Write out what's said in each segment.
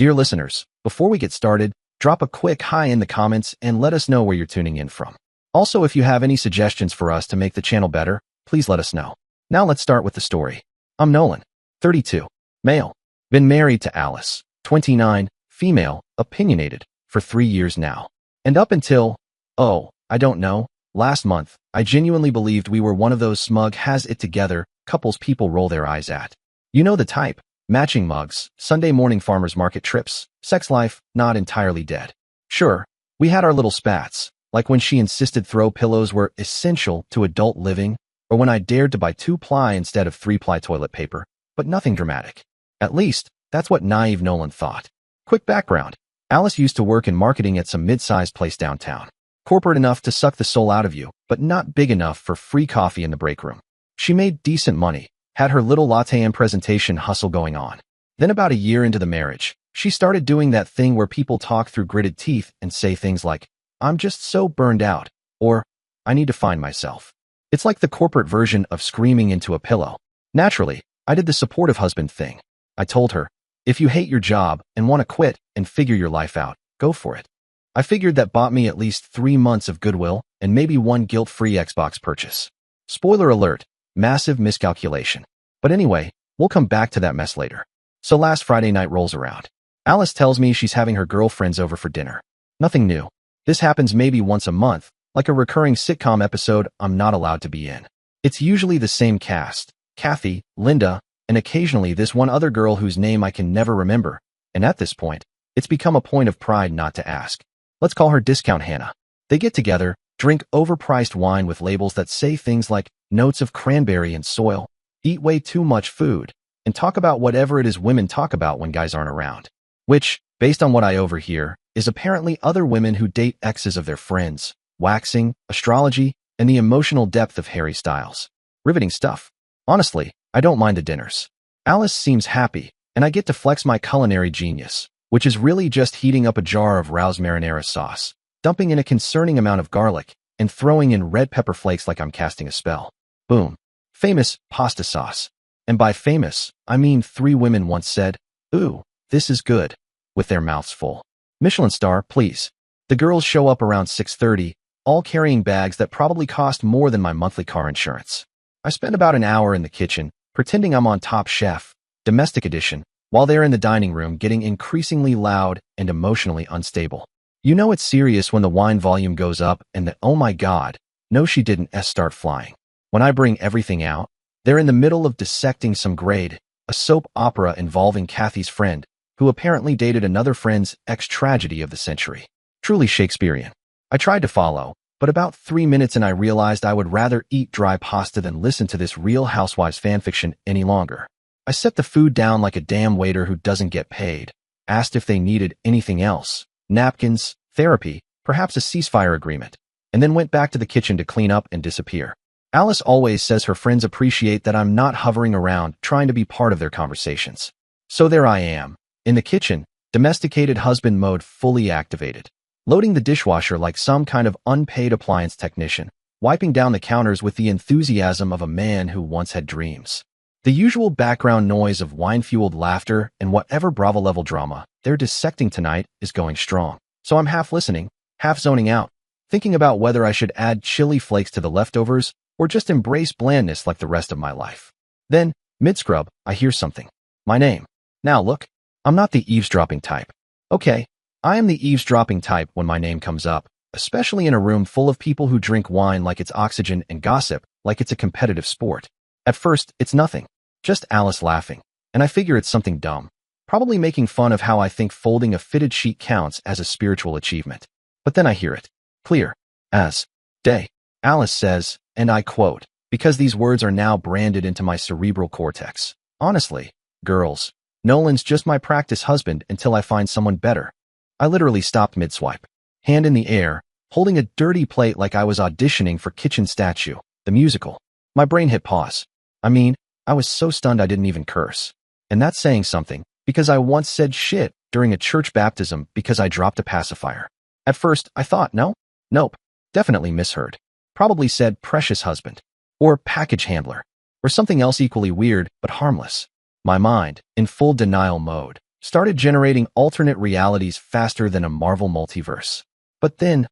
Dear listeners, before we get started, drop a quick hi in the comments and let us know where you're tuning in from. Also, if you have any suggestions for us to make the channel better, please let us know. Now let's start with the story. I'm Nolan, 32, male. Been married to Alice, 29, female, opinionated, for 3 years now. And up until, I don't know, last month, I genuinely believed we were one of those smug has-it-together couples people roll their eyes at. You know the type. Matching mugs, Sunday morning farmers market trips, sex life, not entirely dead. Sure, we had our little spats, like when she insisted throw pillows were essential to adult living, or when I dared to buy 2-ply instead of 3-ply toilet paper, but nothing dramatic. At least, that's what naive Nolan thought. Quick background. Alice used to work in marketing at some mid-sized place downtown. Corporate enough to suck the soul out of you, but not big enough for free coffee in the break room. She made decent money, had her little latte and presentation hustle going on. Then about a year into the marriage, she started doing that thing where people talk through gritted teeth and say things like, "I'm just so burned out," or "I need to find myself." It's like the corporate version of screaming into a pillow. Naturally, I did the supportive husband thing. I told her, if you hate your job and want to quit and figure your life out, go for it. I figured that bought me at least 3 months of goodwill and maybe one guilt-free Xbox purchase. Spoiler alert, massive miscalculation. But anyway, we'll come back to that mess later. So last Friday night rolls around. Alice tells me she's having her girlfriends over for dinner. Nothing new. This happens maybe once a month, like a recurring sitcom episode I'm not allowed to be in. It's usually the same cast, Kathy, Linda, and occasionally this one other girl whose name I can never remember, and at this point, it's become a point of pride not to ask. Let's call her Discount Hannah. They get together, drink overpriced wine with labels that say things like notes of cranberry and soil, eat way too much food, and talk about whatever it is women talk about when guys aren't around. Which, based on what I overhear, is apparently other women who date exes of their friends, waxing, astrology, and the emotional depth of Harry Styles. Riveting stuff. Honestly, I don't mind the dinners. Alice seems happy, and I get to flex my culinary genius, which is really just heating up a jar of Rouse marinara sauce, dumping in a concerning amount of garlic, and throwing in red pepper flakes like I'm casting a spell. Boom. Famous pasta sauce. And by famous, I mean 3 women once said, "Ooh, this is good," with their mouths full. Michelin star, please. The girls show up around 6:30, all carrying bags that probably cost more than my monthly car insurance. I spend about an hour in the kitchen, pretending I'm on Top Chef, domestic edition, while they're in the dining room getting increasingly loud and emotionally unstable. You know it's serious when the wine volume goes up and the "oh my god, no she didn't" start flying. When I bring everything out, they're in the middle of dissecting some grade, a soap opera involving Kathy's friend, who apparently dated another friend's ex-tragedy of the century. Truly Shakespearean. I tried to follow, but about 3 minutes and I realized I would rather eat dry pasta than listen to this Real Housewives fanfiction any longer. I set the food down like a damn waiter who doesn't get paid, asked if they needed anything else, napkins, therapy, perhaps a ceasefire agreement, and then went back to the kitchen to clean up and disappear. Alice always says her friends appreciate that I'm not hovering around trying to be part of their conversations. So there I am, in the kitchen, domesticated husband mode fully activated, loading the dishwasher like some kind of unpaid appliance technician, wiping down the counters with the enthusiasm of a man who once had dreams. The usual background noise of wine-fueled laughter and whatever Bravo-level drama they're dissecting tonight is going strong. So I'm half listening, half zoning out, thinking about whether I should add chili flakes to the leftovers or just embrace blandness like the rest of my life. Then, mid-scrub, I hear something. My name. Now look, I'm not the eavesdropping type. Okay, I am the eavesdropping type when my name comes up, especially in a room full of people who drink wine like it's oxygen and gossip like it's a competitive sport. At first, it's nothing, just Alice laughing, and I figure it's something dumb, probably making fun of how I think folding a fitted sheet counts as a spiritual achievement. But then I hear it, clear as day. Alice says, and I quote, because these words are now branded into my cerebral cortex. Honestly, girls, Nolan's just my practice husband until I find someone better. I literally stopped mid-swipe, hand in the air, holding a dirty plate like I was auditioning for Kitchen Statue, the musical. My brain hit pause. I mean, I was so stunned I didn't even curse. And that's saying something, because I once said shit during a church baptism because I dropped a pacifier. At first, I thought, nope, definitely misheard. Probably said precious husband, or package handler, or something else equally weird but harmless. My mind, in full denial mode, started generating alternate realities faster than a Marvel multiverse. But then,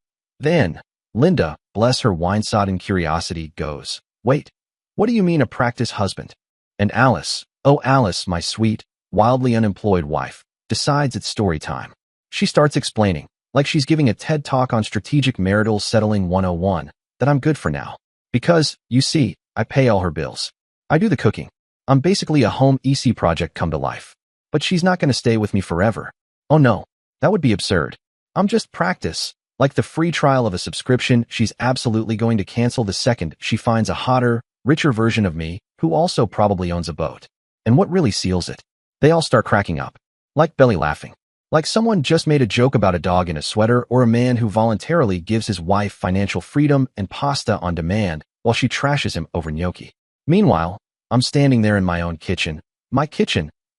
Linda, bless her wine-sodden curiosity, goes, "Wait, what do you mean a practice husband?" And Alice, oh Alice, my sweet, wildly unemployed wife, decides it's story time. She starts explaining, like she's giving a TED Talk on strategic marital settling 101, that I'm good for now. Because, you see, I pay all her bills. I do the cooking. I'm basically a home EC project come to life. But she's not going to stay with me forever. Oh no, that would be absurd. I'm just practice. Like the free trial of a subscription, she's absolutely going to cancel the second she finds a hotter, richer version of me who also probably owns a boat. And what really seals it? They all start cracking up. Like belly laughing. Like someone just made a joke about a dog in a sweater or a man who voluntarily gives his wife financial freedom and pasta on demand while she trashes him over gnocchi. Meanwhile, I'm standing there in my own kitchen,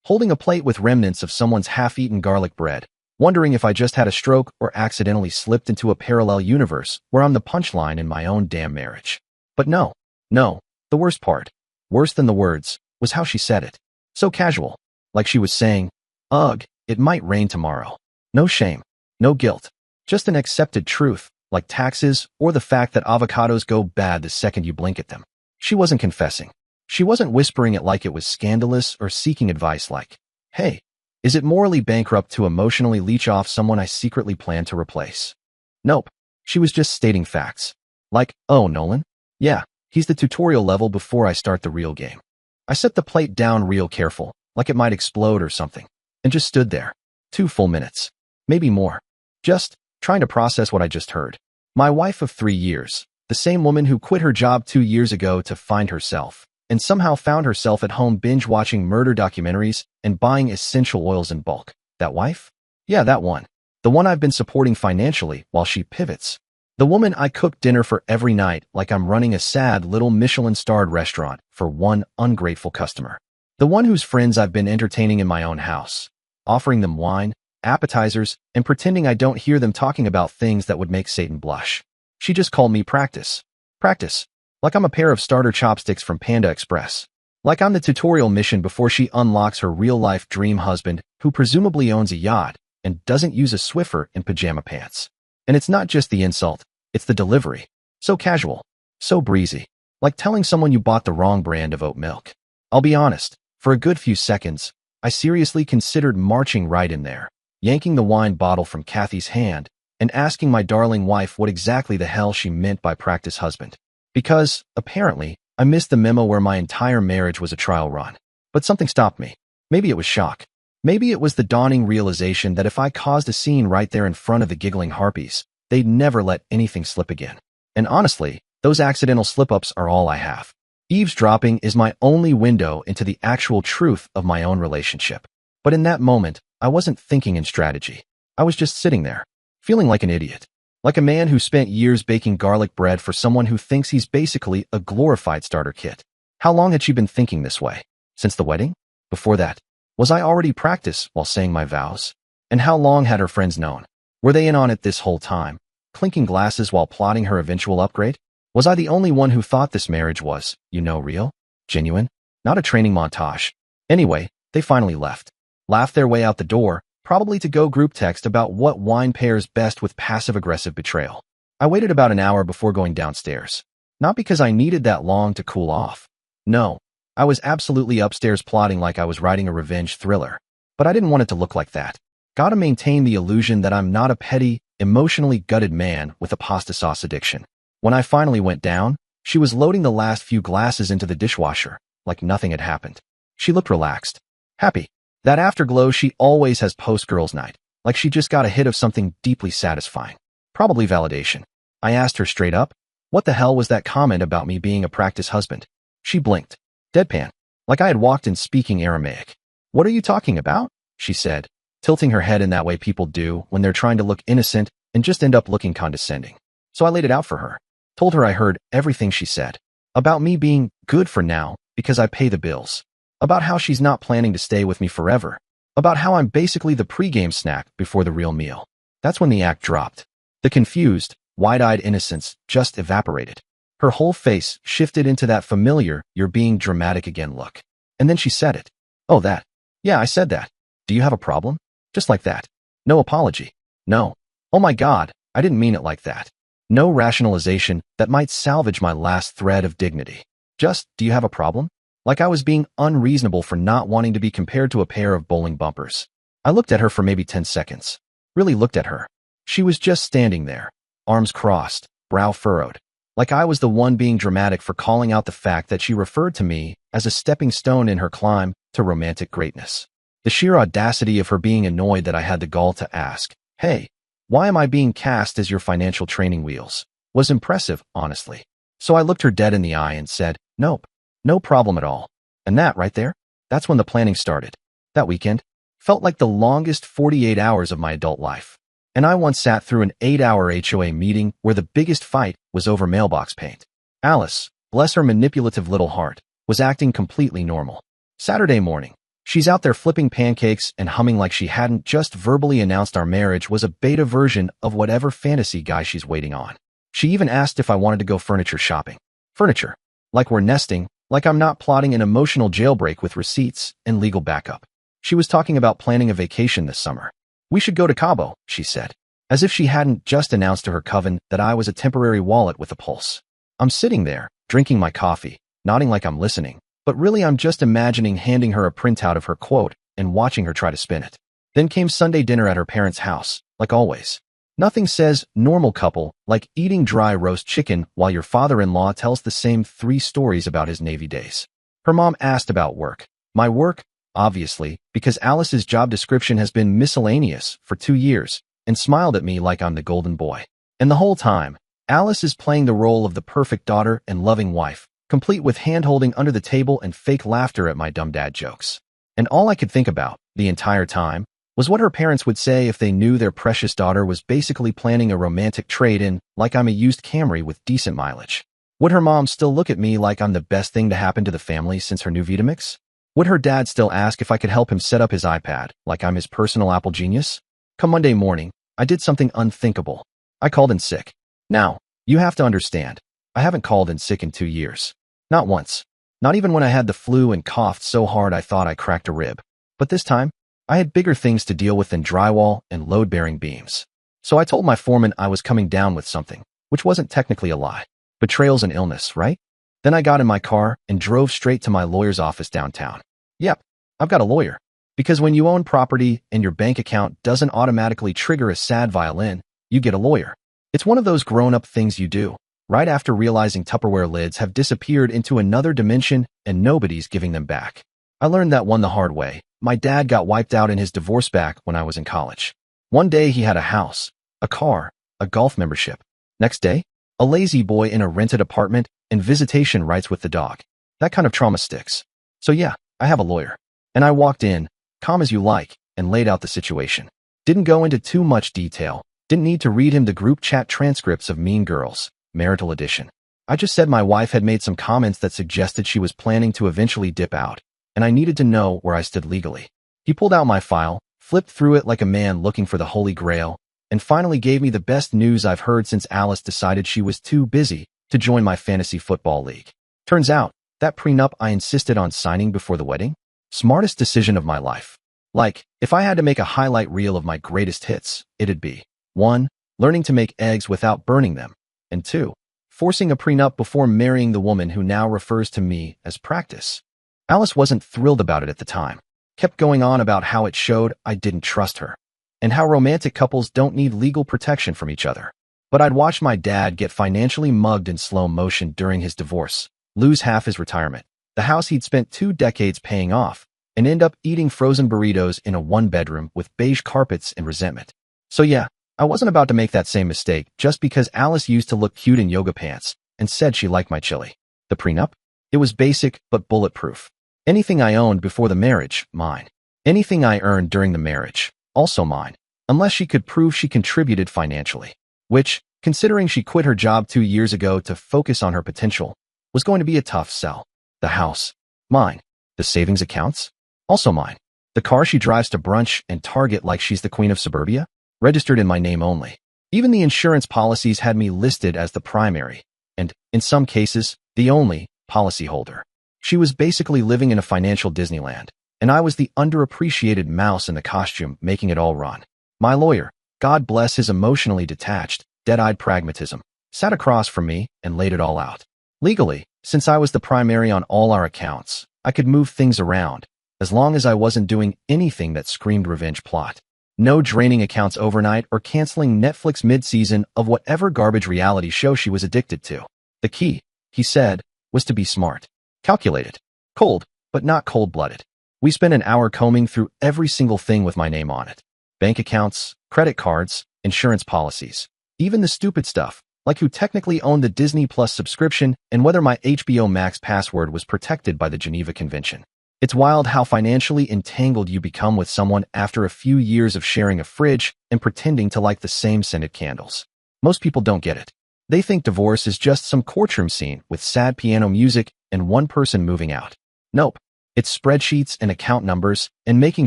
holding a plate with remnants of someone's half-eaten garlic bread, wondering if I just had a stroke or accidentally slipped into a parallel universe where I'm the punchline in my own damn marriage. But no, the worst part, worse than the words, was how she said it. So casual, like she was saying, "Ugh, it might rain tomorrow." No shame, no guilt, just an accepted truth, like taxes or the fact that avocados go bad the second you blink at them. She wasn't confessing. She wasn't whispering it like it was scandalous or seeking advice like, "Hey, is it morally bankrupt to emotionally leech off someone I secretly plan to replace?" Nope. She was just stating facts. Like, "Oh, Nolan? Yeah, he's the tutorial level before I start the real game." I set the plate down real careful, like it might explode or something, and just stood there. 2 full minutes. Maybe more. Just trying to process what I just heard. My wife of 3 years, the same woman who quit her job 2 years ago to find herself, and somehow found herself at home binge-watching murder documentaries and buying essential oils in bulk. That wife? Yeah, that one. The one I've been supporting financially while she pivots. The woman I cook dinner for every night like I'm running a sad little Michelin-starred restaurant for one ungrateful customer. The one whose friends I've been entertaining in my own house, offering them wine, appetizers, and pretending I don't hear them talking about things that would make Satan blush. She just called me practice. Practice. Like I'm a pair of starter chopsticks from Panda Express. Like I'm the tutorial mission before she unlocks her real-life dream husband who presumably owns a yacht and doesn't use a Swiffer in pajama pants. And it's not just the insult, it's the delivery. So casual. So breezy. Like telling someone you bought the wrong brand of oat milk. I'll be honest, for a good few seconds, I seriously considered marching right in there, yanking the wine bottle from Kathy's hand, and asking my darling wife what exactly the hell she meant by practice husband. Because, apparently, I missed the memo where my entire marriage was a trial run. But something stopped me. Maybe it was shock. Maybe it was the dawning realization that if I caused a scene right there in front of the giggling harpies, they'd never let anything slip again. And honestly, those accidental slip-ups are all I have. Eavesdropping is my only window into the actual truth of my own relationship. But in that moment, I wasn't thinking in strategy. I was just sitting there, feeling like an idiot. Like a man who spent years baking garlic bread for someone who thinks he's basically a glorified starter kit. How long had she been thinking this way? Since the wedding? Before that? Was I already practice while saying my vows? And how long had her friends known? Were they in on it this whole time, clinking glasses while plotting her eventual upgrade? Was I the only one who thought this marriage was, real? Genuine? Not a training montage. Anyway, they finally left. Laughed their way out the door, probably to go group text about what wine pairs best with passive-aggressive betrayal. I waited about an hour before going downstairs. Not because I needed that long to cool off. No, I was absolutely upstairs plotting like I was writing a revenge thriller. But I didn't want it to look like that. Gotta maintain the illusion that I'm not a petty, emotionally gutted man with a pasta sauce addiction. When I finally went down, she was loading the last few glasses into the dishwasher, like nothing had happened. She looked relaxed. Happy. That afterglow she always has post-girls' night, like she just got a hit of something deeply satisfying. Probably validation. I asked her straight up, what the hell was that comment about me being a practice husband? She blinked. Deadpan. Like I had walked in speaking Aramaic. What are you talking about? She said, tilting her head in that way people do when they're trying to look innocent and just end up looking condescending. So I laid it out for her. Told her I heard everything she said. About me being good for now because I pay the bills. About how she's not planning to stay with me forever. About how I'm basically the pregame snack before the real meal. That's when the act dropped. The confused, wide-eyed innocence just evaporated. Her whole face shifted into that familiar, "you're being dramatic again" look. And then she said it. Oh, that. Yeah, I said that. Do you have a problem? Just like that. No apology. No. Oh my God, I didn't mean it like that. No rationalization that might salvage my last thread of dignity. Just, do you have a problem? Like I was being unreasonable for not wanting to be compared to a pair of bowling bumpers. I looked at her for maybe 10 seconds. Really looked at her. She was just standing there, arms crossed, brow furrowed. Like I was the one being dramatic for calling out the fact that she referred to me as a stepping stone in her climb to romantic greatness. The sheer audacity of her being annoyed that I had the gall to ask, "Hey, why am I being cast as your financial training wheels?" was impressive, honestly. So I looked her dead in the eye and said, "Nope, no problem at all." And that right there, that's when the planning started. That weekend felt like the longest 48 hours of my adult life. And I once sat through an 8-hour HOA meeting where the biggest fight was over mailbox paint. Alice, bless her manipulative little heart, was acting completely normal. Saturday morning, she's out there flipping pancakes and humming like she hadn't just verbally announced our marriage was a beta version of whatever fantasy guy she's waiting on. She even asked if I wanted to go furniture shopping. Furniture. Like we're nesting, like I'm not plotting an emotional jailbreak with receipts and legal backup. She was talking about planning a vacation this summer. "We should go to Cabo," she said, as if she hadn't just announced to her coven that I was a temporary wallet with a pulse. I'm sitting there, drinking my coffee, nodding like I'm listening, but really I'm just imagining handing her a printout of her quote and watching her try to spin it. Then came Sunday dinner at her parents' house, like always. Nothing says normal couple like eating dry roast chicken while your father-in-law tells the same 3 stories about his Navy days. Her mom asked about work. My work? Obviously, because Alice's job description has been miscellaneous for 2 years, and smiled at me like I'm the golden boy. And the whole time, Alice is playing the role of the perfect daughter and loving wife, complete with hand-holding under the table and fake laughter at my dumb dad jokes. And all I could think about, the entire time, was what her parents would say if they knew their precious daughter was basically planning a romantic trade-in like I'm a used Camry with decent mileage. Would her mom still look at me like I'm the best thing to happen to the family since her new Vitamix? Would her dad still ask if I could help him set up his iPad, like I'm his personal Apple genius? Come Monday morning, I did something unthinkable. I called in sick. Now, you have to understand, I haven't called in sick in 2 years. Not once. Not even when I had the flu and coughed so hard I thought I cracked a rib. But this time, I had bigger things to deal with than drywall and load-bearing beams. So I told my foreman I was coming down with something, which wasn't technically a lie. Betrayal's an illness, right? Then I got in my car and drove straight to my lawyer's office downtown. Yep, I've got a lawyer. Because when you own property and your bank account doesn't automatically trigger a sad violin, you get a lawyer. It's one of those grown-up things you do, right after realizing Tupperware lids have disappeared into another dimension and nobody's giving them back. I learned that one the hard way. My dad got wiped out in his divorce back when I was in college. One day he had a house, a car, a golf membership. Next day, a lazy boy in a rented apartment and visitation rights with the dog. That kind of trauma sticks. So yeah, I have a lawyer. And I walked in, calm as you like, and laid out the situation. Didn't go into too much detail. Didn't need to read him the group chat transcripts of Mean Girls, Marital Edition. I just said my wife had made some comments that suggested she was planning to eventually dip out, and I needed to know where I stood legally. He pulled out my file, flipped through it like a man looking for the Holy Grail, and finally gave me the best news I've heard since Alice decided she was too busy to join my fantasy football league. Turns out, that prenup I insisted on signing before the wedding? Smartest decision of my life. Like, if I had to make a highlight reel of my greatest hits, it'd be 1. Learning to make eggs without burning them, and 2. Forcing a prenup before marrying the woman who now refers to me as Practice. Alice wasn't thrilled about it at the time. Kept going on about how it showed I didn't trust her, and how romantic couples don't need legal protection from each other. But I'd watched my dad get financially mugged in slow motion during his divorce, lose half his retirement, the house he'd spent 2 decades paying off, and end up eating frozen burritos in a 1-bedroom with beige carpets and resentment. So yeah, I wasn't about to make that same mistake just because Alice used to look cute in yoga pants and said she liked my chili. The prenup? It was basic but bulletproof. Anything I owned before the marriage, mine. Anything I earned during the marriage, also mine, unless she could prove she contributed financially. Which, considering she quit her job 2 years ago to focus on her potential, was going to be a tough sell. The house, mine. The savings accounts, also mine. The car she drives to brunch and Target like she's the queen of suburbia, registered in my name only. Even the insurance policies had me listed as the primary, and, in some cases, the only, policyholder. She was basically living in a financial Disneyland. and I was the underappreciated mouse in the costume making it all run. My lawyer, God bless his emotionally detached, dead-eyed pragmatism, sat across from me and laid it all out. Legally, since I was the primary on all our accounts, I could move things around, as long as I wasn't doing anything that screamed revenge plot. No draining accounts overnight or canceling Netflix mid-season of whatever garbage reality show she was addicted to. The key, he said, was to be smart. Calculated. Cold, but not cold-blooded. We spent an hour combing through every single thing with my name on it. Bank accounts, credit cards, insurance policies. Even the stupid stuff, like who technically owned the Disney Plus subscription and whether my HBO Max password was protected by the Geneva Convention. It's wild how financially entangled you become with someone after a few years of sharing a fridge and pretending to like the same scented candles. Most people don't get it. They think divorce is just some courtroom scene with sad piano music and one person moving out. Nope. It's spreadsheets and account numbers and making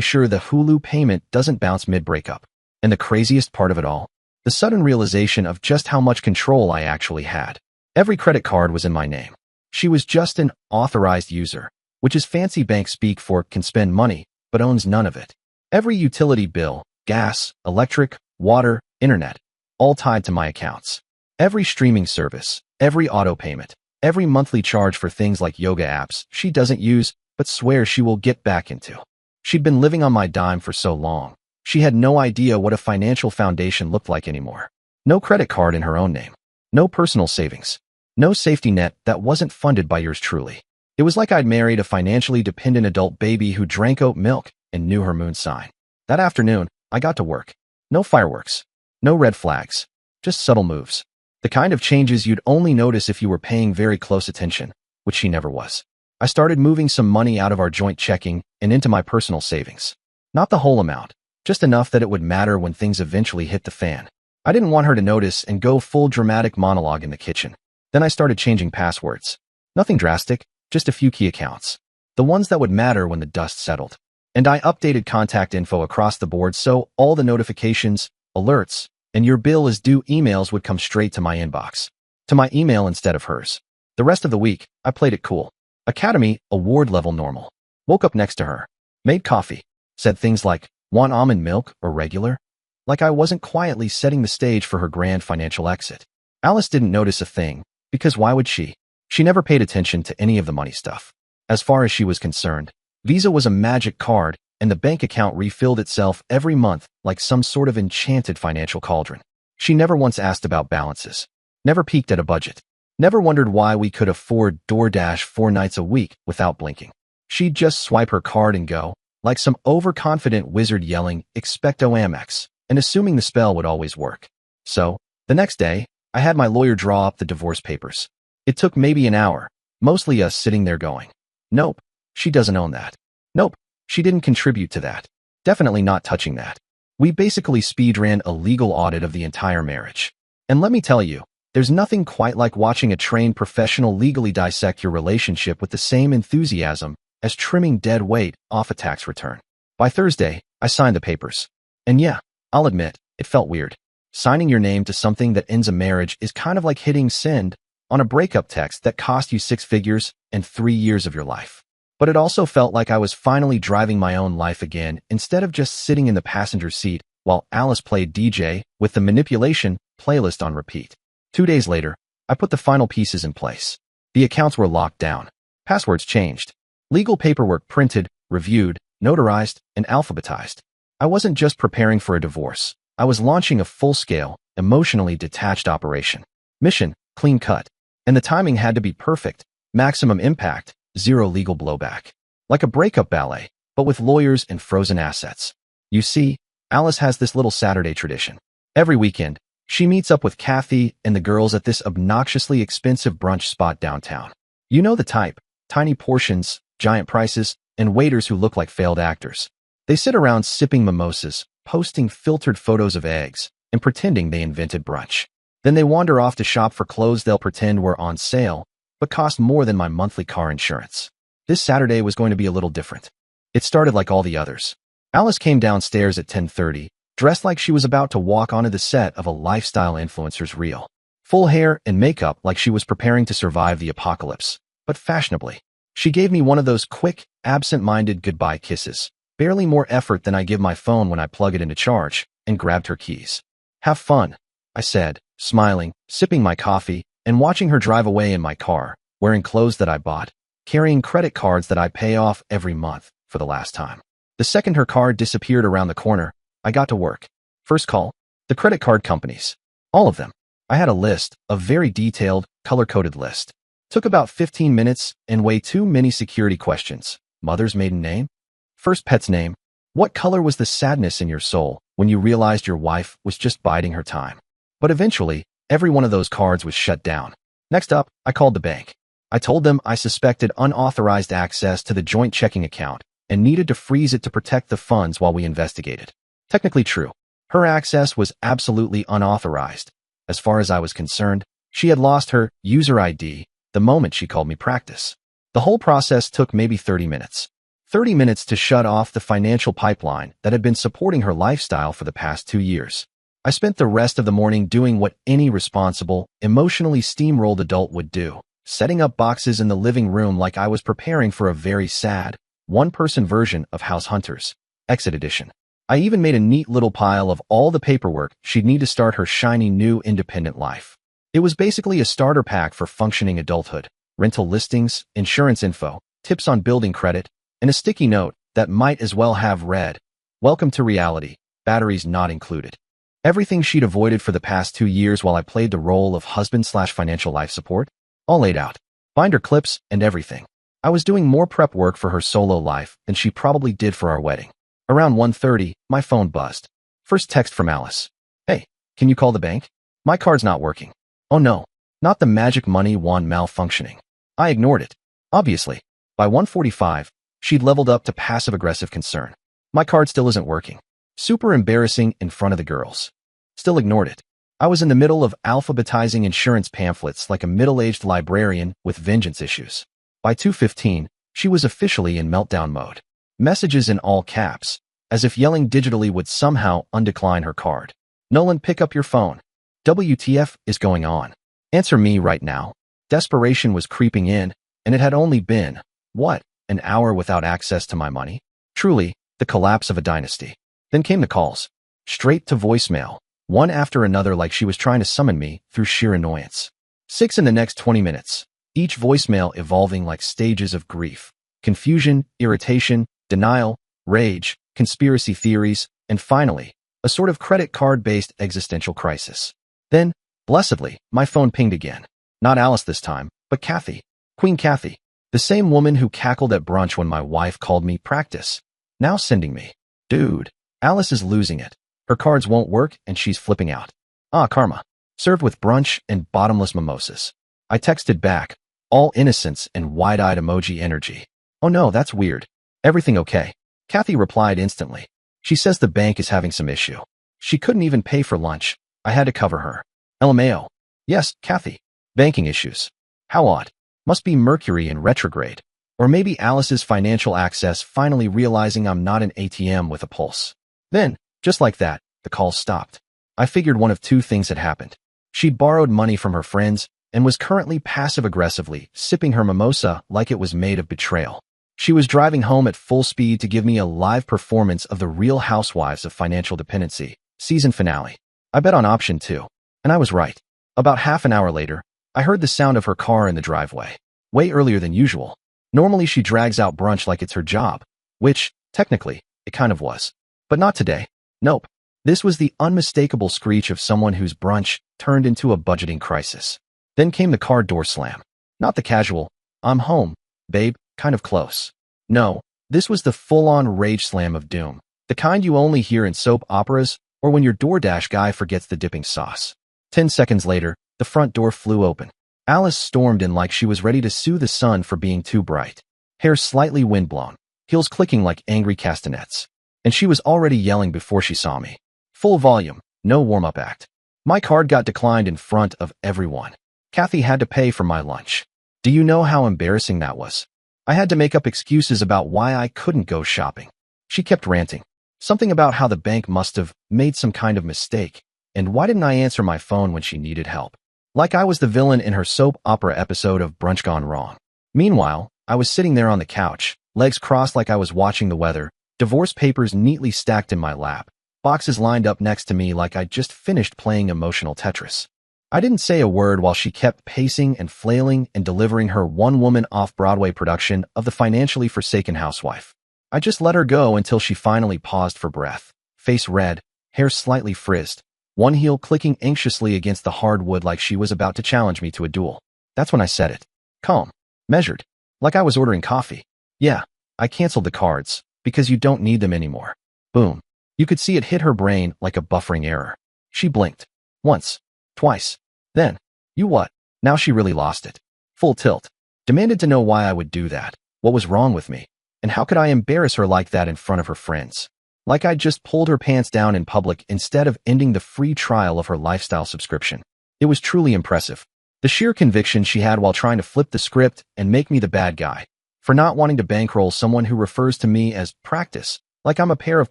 sure the Hulu payment doesn't bounce mid-breakup. And the craziest part of it all, the sudden realization of just how much control I actually had. Every credit card was in my name. She was just an authorized user, which is fancy bank speak for can spend money, but owns none of it. Every utility bill, gas, electric, water, internet, all tied to my accounts. Every streaming service, every auto payment, every monthly charge for things like yoga apps she doesn't use but swears she will get back into. She'd been living on my dime for so long, she had no idea what a financial foundation looked like anymore. No credit card in her own name. No personal savings. No safety net that wasn't funded by yours truly. It was like I'd married a financially dependent adult baby who drank oat milk and knew her moon sign. That afternoon, I got to work. No fireworks. No red flags. Just subtle moves. The kind of changes you'd only notice if you were paying very close attention, which she never was. I started moving some money out of our joint checking and into my personal savings. Not the whole amount, just enough that it would matter when things eventually hit the fan. I didn't want her to notice and go full dramatic monologue in the kitchen. Then I started changing passwords. Nothing drastic, just a few key accounts. The ones that would matter when the dust settled. And I updated contact info across the board so all the notifications, alerts, and your bill is due emails would come straight to my inbox. To my email instead of hers. The rest of the week, I played it cool. Academy, award level normal. Woke up next to her. Made coffee. Said things like, want almond milk or regular? Like I wasn't quietly setting the stage for her grand financial exit. Alice didn't notice a thing, because why would she? She never paid attention to any of the money stuff. As far as she was concerned, Visa was a magic card, and the bank account refilled itself every month like some sort of enchanted financial cauldron. She never once asked about balances. Never peeked at a budget. Never wondered why we could afford DoorDash 4 nights a week without blinking. She'd just swipe her card and go, like some overconfident wizard yelling, "Expecto Amex," and assuming the spell would always work. So, the next day, I had my lawyer draw up the divorce papers. It took maybe an hour, mostly us sitting there going, nope, she doesn't own that. Nope, she didn't contribute to that. Definitely not touching that. We basically speed ran a legal audit of the entire marriage. And let me tell you, there's nothing quite like watching a trained professional legally dissect your relationship with the same enthusiasm as trimming dead weight off a tax return. By Thursday, I signed the papers. And yeah, I'll admit, it felt weird. Signing your name to something that ends a marriage is kind of like hitting send on a breakup text that cost you 6 figures and 3 years of your life. But it also felt like I was finally driving my own life again instead of just sitting in the passenger seat while Alice played DJ with the manipulation playlist on repeat. 2 days later, I put the final pieces in place. The accounts were locked down. Passwords changed. Legal paperwork printed, reviewed, notarized, and alphabetized. I wasn't just preparing for a divorce. I was launching a full-scale, emotionally detached operation. Mission, clean cut. And the timing had to be perfect. Maximum impact, zero legal blowback. Like a breakup ballet, but with lawyers and frozen assets. You see, Alice has this little Saturday tradition. Every weekend, she meets up with Kathy and the girls at this obnoxiously expensive brunch spot downtown. You know the type, tiny portions, giant prices, and waiters who look like failed actors. They sit around sipping mimosas, posting filtered photos of eggs, and pretending they invented brunch. Then they wander off to shop for clothes they'll pretend were on sale, but cost more than my monthly car insurance. This Saturday was going to be a little different. It started like all the others. Alice came downstairs at 10:30, dressed like she was about to walk onto the set of a lifestyle influencer's reel. Full hair and makeup like she was preparing to survive the apocalypse, but fashionably. She gave me one of those quick, absent-minded goodbye kisses. Barely more effort than I give my phone when I plug it into charge, and grabbed her keys. Have fun, I said, smiling, sipping my coffee, and watching her drive away in my car, wearing clothes that I bought, carrying credit cards that I pay off every month for the last time. The second her card disappeared around the corner, I got to work. First call, the credit card companies. All of them. I had a list, a very detailed, color-coded list. Took about 15 minutes and way too many security questions. Mother's maiden name? First pet's name? What color was the sadness in your soul when you realized your wife was just biding her time? But eventually, every one of those cards was shut down. Next up, I called the bank. I told them I suspected unauthorized access to the joint checking account and needed to freeze it to protect the funds while we investigated. Technically true. Her access was absolutely unauthorized. As far as I was concerned, she had lost her user ID the moment she called me practice. The whole process took maybe 30 minutes. 30 minutes to shut off the financial pipeline that had been supporting her lifestyle for the past 2 years. I spent the rest of the morning doing what any responsible, emotionally steamrolled adult would do, setting up boxes in the living room like I was preparing for a very sad, one-person version of House Hunters, Exit Edition. I even made a neat little pile of all the paperwork she'd need to start her shiny new independent life. It was basically a starter pack for functioning adulthood: rental listings, insurance info, tips on building credit, and a sticky note that might as well have read, "Welcome to reality, batteries not included." Everything she'd avoided for the past 2 years while I played the role of husband/financial life support, all laid out. Binder clips and everything. I was doing more prep work for her solo life than she probably did for our wedding. Around 1:30, my phone buzzed. First text from Alice. "Hey, can you call the bank? My card's not working." Oh no, not the magic money wand malfunctioning. I ignored it. Obviously, by 1:45, she'd leveled up to passive-aggressive concern. "My card still isn't working." Super embarrassing in front of the girls. Still ignored it. I was in the middle of alphabetizing insurance pamphlets like a middle-aged librarian with vengeance issues. By 2:15, she was officially in meltdown mode. Messages in all caps, as if yelling digitally would somehow undecline her card. "Nolan, pick up your phone. WTF is going on? Answer me right now." Desperation was creeping in, and it had only been, what, an hour without access to my money? Truly, the collapse of a dynasty. Then came the calls. Straight to voicemail, one after another, like she was trying to summon me through sheer annoyance. 6 in the next 20 minutes, each voicemail evolving like stages of grief: confusion, irritation, denial, rage, conspiracy theories, and finally, a sort of credit card-based existential crisis. Then, blessedly, my phone pinged again. Not Alice this time, but Kathy. Queen Kathy. The same woman who cackled at brunch when my wife called me practice. Now sending me, "Dude, Alice is losing it. Her cards won't work and she's flipping out." Ah, karma. Served with brunch and bottomless mimosas. I texted back, all innocence and wide-eyed emoji energy. "Oh no, that's weird. Everything okay?" Kathy replied instantly. She says the bank is having some issue. She couldn't even pay for lunch. I had to cover her. LMAO. Yes, Kathy. Banking issues. How odd. Must be Mercury in retrograde. Or maybe Alice's financial access finally realizing I'm not an ATM with a pulse. Then, just like that, the call stopped. I figured one of two things had happened. She'd borrowed money from her friends and was currently passive-aggressively sipping her mimosa like it was made of betrayal. She was driving home at full speed to give me a live performance of The Real Housewives of Financial Dependency, season finale. I bet on option 2. And I was right. About half an hour later, I heard the sound of her car in the driveway. Way earlier than usual. Normally she drags out brunch like it's her job. Which, technically, it kind of was. But not today. Nope. This was the unmistakable screech of someone whose brunch turned into a budgeting crisis. Then came the car door slam. Not the casual, "I'm home, babe," kind of close. No, this was the full-on rage slam of doom. The kind you only hear in soap operas or when your DoorDash guy forgets the dipping sauce. 10 seconds later, the front door flew open. Alice stormed in like she was ready to sue the sun for being too bright. Hair slightly windblown, heels clicking like angry castanets. And she was already yelling before she saw me. Full volume, no warm-up act. My card got declined in front of everyone. Kathy had to pay for my lunch. Do you know how embarrassing that was? I had to make up excuses about why I couldn't go shopping. She kept ranting. Something about how the bank must have made some kind of mistake, and why didn't I answer my phone when she needed help? Like I was the villain in her soap opera episode of Brunch Gone Wrong. Meanwhile, I was sitting there on the couch, legs crossed like I was watching the weather, divorce papers neatly stacked in my lap, boxes lined up next to me like I'd just finished playing emotional Tetris. I didn't say a word while she kept pacing and flailing and delivering her one-woman off-Broadway production of The Financially Forsaken Housewife. I just let her go until she finally paused for breath, face red, hair slightly frizzed, one heel clicking anxiously against the hardwood like she was about to challenge me to a duel. That's when I said it. Calm. Measured. Like I was ordering coffee. Yeah, I canceled the cards, because you don't need them anymore. Boom. You could see it hit her brain like a buffering error. She blinked. Once. Twice. Then. You what? Now she really lost it. Full tilt. Demanded to know why I would do that. What was wrong with me? And how could I embarrass her like that in front of her friends? Like I'd just pulled her pants down in public instead of ending the free trial of her lifestyle subscription. It was truly impressive. The sheer conviction she had while trying to flip the script and make me the bad guy. For not wanting to bankroll someone who refers to me as practice, like I'm a pair of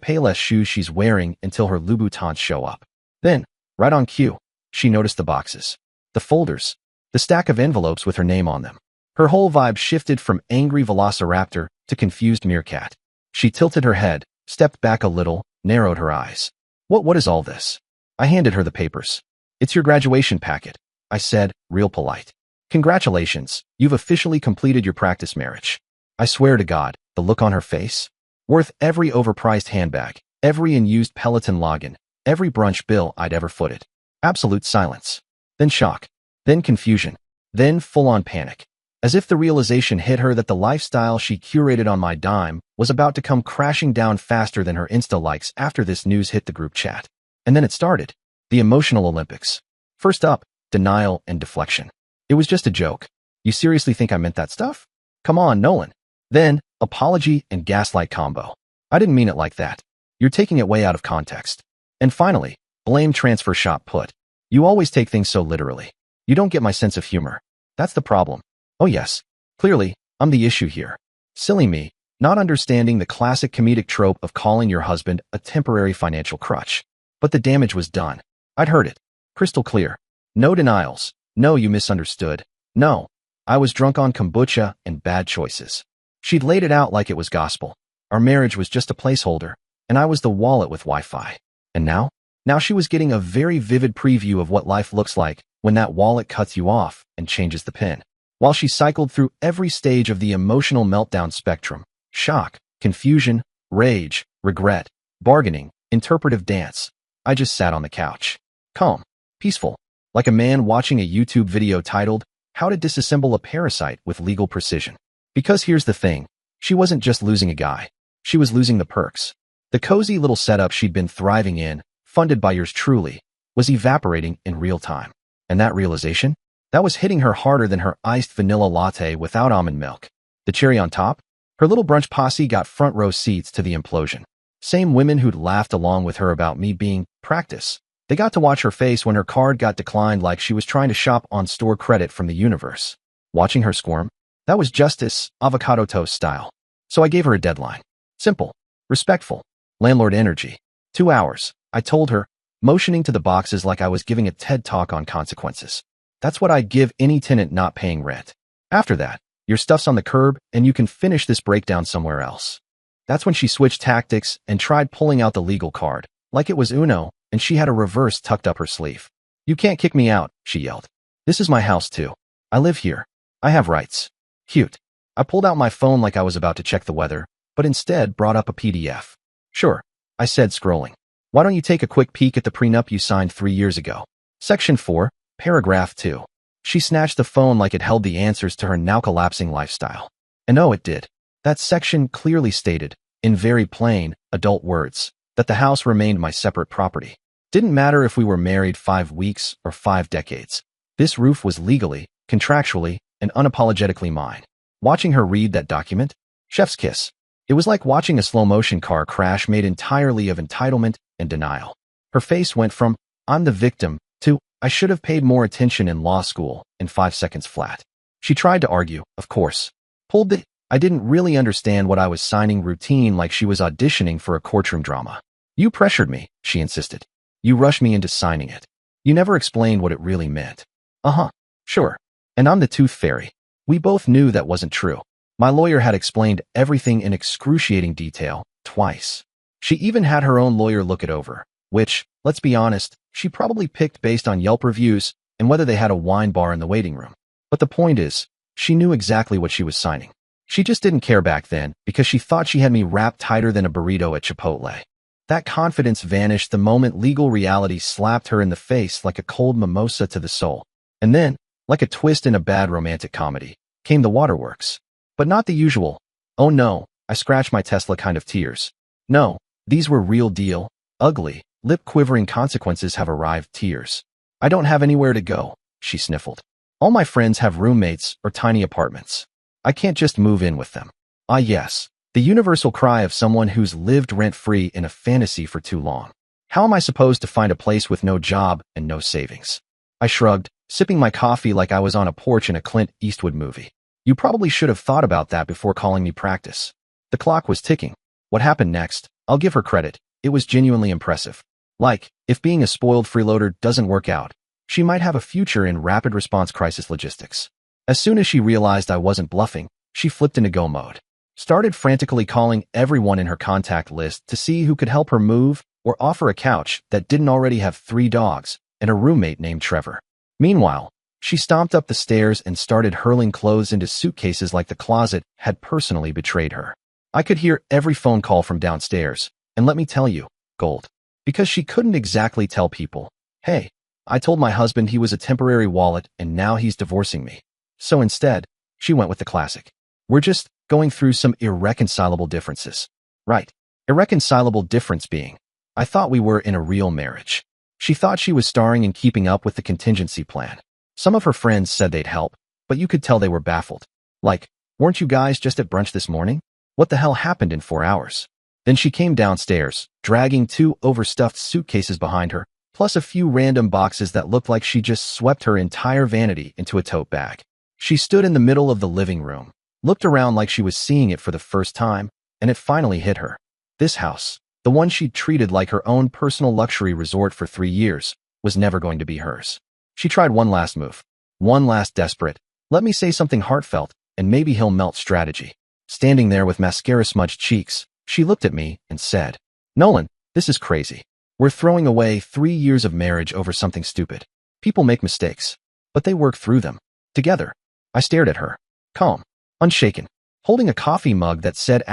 Payless shoes she's wearing until her Louboutins show up. Then, right on cue, she noticed the boxes, the folders, the stack of envelopes with her name on them. Her whole vibe shifted from angry velociraptor to confused meerkat. She tilted her head, stepped back a little, narrowed her eyes. What is all this? I handed her the papers. It's your graduation packet, I said, real polite. Congratulations, you've officially completed your practice marriage. I swear to God, the look on her face? Worth every overpriced handbag, every unused Peloton login, every brunch bill I'd ever footed. Absolute silence. Then shock. Then confusion. Then full-on panic. As if the realization hit her that the lifestyle she curated on my dime was about to come crashing down faster than her Insta likes after this news hit the group chat. And then it started. The emotional Olympics. First up, denial and deflection. It was just a joke. You seriously think I meant that stuff? Come on, Nolan. Then, apology and gaslight combo. I didn't mean it like that. You're taking it way out of context. And finally, blame transfer shot put. You always take things so literally. You don't get my sense of humor. That's the problem. Oh yes, clearly, I'm the issue here. Silly me, not understanding the classic comedic trope of calling your husband a temporary financial crutch. But the damage was done. I'd heard it. Crystal clear. No denials. No, you misunderstood. No, I was drunk on kombucha and bad choices. She'd laid it out like it was gospel. Our marriage was just a placeholder, and I was the wallet with Wi-Fi. And now? Now she was getting a very vivid preview of what life looks like when that wallet cuts you off and changes the pin. While she cycled through every stage of the emotional meltdown spectrum, shock, confusion, rage, regret, bargaining, interpretive dance, I just sat on the couch. Calm, peaceful, like a man watching a YouTube video titled, How to Disassemble a Parasite with Legal Precision. Because here's the thing, she wasn't just losing a guy, she was losing the perks. The cozy little setup she'd been thriving in, funded by yours truly, was evaporating in real time. And that realization? That was hitting her harder than her iced vanilla latte without almond milk. The cherry on top? Her little brunch posse got front row seats to the implosion. Same women who'd laughed along with her about me being practice. They got to watch her face when her card got declined like she was trying to shop on store credit from the universe. Watching her squirm? That was justice, avocado toast style. So I gave her a deadline. Simple. Respectful. Landlord energy. 2 hours, I told her, motioning to the boxes like I was giving a TED talk on consequences. That's what I'd give any tenant not paying rent. After that, your stuff's on the curb and you can finish this breakdown somewhere else. That's when she switched tactics and tried pulling out the legal card, like it was Uno, and she had a reverse tucked up her sleeve. You can't kick me out, she yelled. This is my house too. I live here. I have rights. Cute. I pulled out my phone like I was about to check the weather, but instead brought up a PDF. Sure, I said, scrolling. Why don't you take a quick peek at the prenup you signed 3 years ago? Section 4, Paragraph 2. She snatched the phone like it held the answers to her now collapsing lifestyle. And oh, it did. That section clearly stated, in very plain, adult words, that the house remained my separate property. Didn't matter if we were married 5 weeks or 5 decades. This roof was legally, contractually, and unapologetically mine. Watching her read that document? Chef's kiss. It was like watching a slow-motion car crash made entirely of entitlement and denial. Her face went from, I'm the victim, to, I should have paid more attention in law school, in 5 seconds flat. She tried to argue, of course. Pulled the, I didn't really understand what I was signing routine like she was auditioning for a courtroom drama. You pressured me, she insisted. You rushed me into signing it. You never explained what it really meant. Uh-huh. Sure. And I'm the tooth fairy. We both knew that wasn't true. My lawyer had explained everything in excruciating detail, twice. She even had her own lawyer look it over, which, let's be honest, she probably picked based on Yelp reviews and whether they had a wine bar in the waiting room. But the point is, she knew exactly what she was signing. She just didn't care back then because she thought she had me wrapped tighter than a burrito at Chipotle. That confidence vanished the moment legal reality slapped her in the face like a cold mimosa to the soul. And then, like a twist in a bad romantic comedy, came the waterworks. But not the usual, "Oh no, I scratched my Tesla" kind of tears. No, these were real deal, ugly, lip-quivering consequences have arrived tears. "I don't have anywhere to go," she sniffled. "All my friends have roommates or tiny apartments. I can't just move in with them." Ah yes, the universal cry of someone who's lived rent-free in a fantasy for too long. How am I supposed to find a place with no job and no savings? I shrugged, sipping my coffee like I was on a porch in a Clint Eastwood movie. "You probably should have thought about that before calling me practice." The clock was ticking. What happened next? I'll give her credit. It was genuinely impressive. Like, if being a spoiled freeloader doesn't work out, she might have a future in rapid response crisis logistics. As soon as she realized I wasn't bluffing, she flipped into go mode. Started frantically calling everyone in her contact list to see who could help her move or offer a couch that didn't already have 3 dogs and a roommate named Trevor. Meanwhile, she stomped up the stairs and started hurling clothes into suitcases like the closet had personally betrayed her. I could hear every phone call from downstairs, and let me tell you, gold. Because she couldn't exactly tell people, "Hey, I told my husband he was a temporary wallet and now he's divorcing me." So instead, she went with the classic. "We're just going through some irreconcilable differences." Right. Irreconcilable difference being, I thought we were in a real marriage. She thought she was starring in Keeping Up with the Contingency Plan. Some of her friends said they'd help, but you could tell they were baffled. Like, "Weren't you guys just at brunch this morning? What the hell happened in 4 hours?" Then she came downstairs, dragging 2 overstuffed suitcases behind her, plus a few random boxes that looked like she just swept her entire vanity into a tote bag. She stood in the middle of the living room, looked around like she was seeing it for the first time, and it finally hit her. This house, the one she'd treated like her own personal luxury resort for 3 years, was never going to be hers. She tried one last move. One last desperate, "Let me say something heartfelt, and maybe he'll melt" strategy. Standing there with mascara-smudged cheeks, she looked at me and said, "Nolan, this is crazy. We're throwing away 3 years of marriage over something stupid. People make mistakes, but they work through them. Together." I stared at her, calm, unshaken, holding a coffee mug that said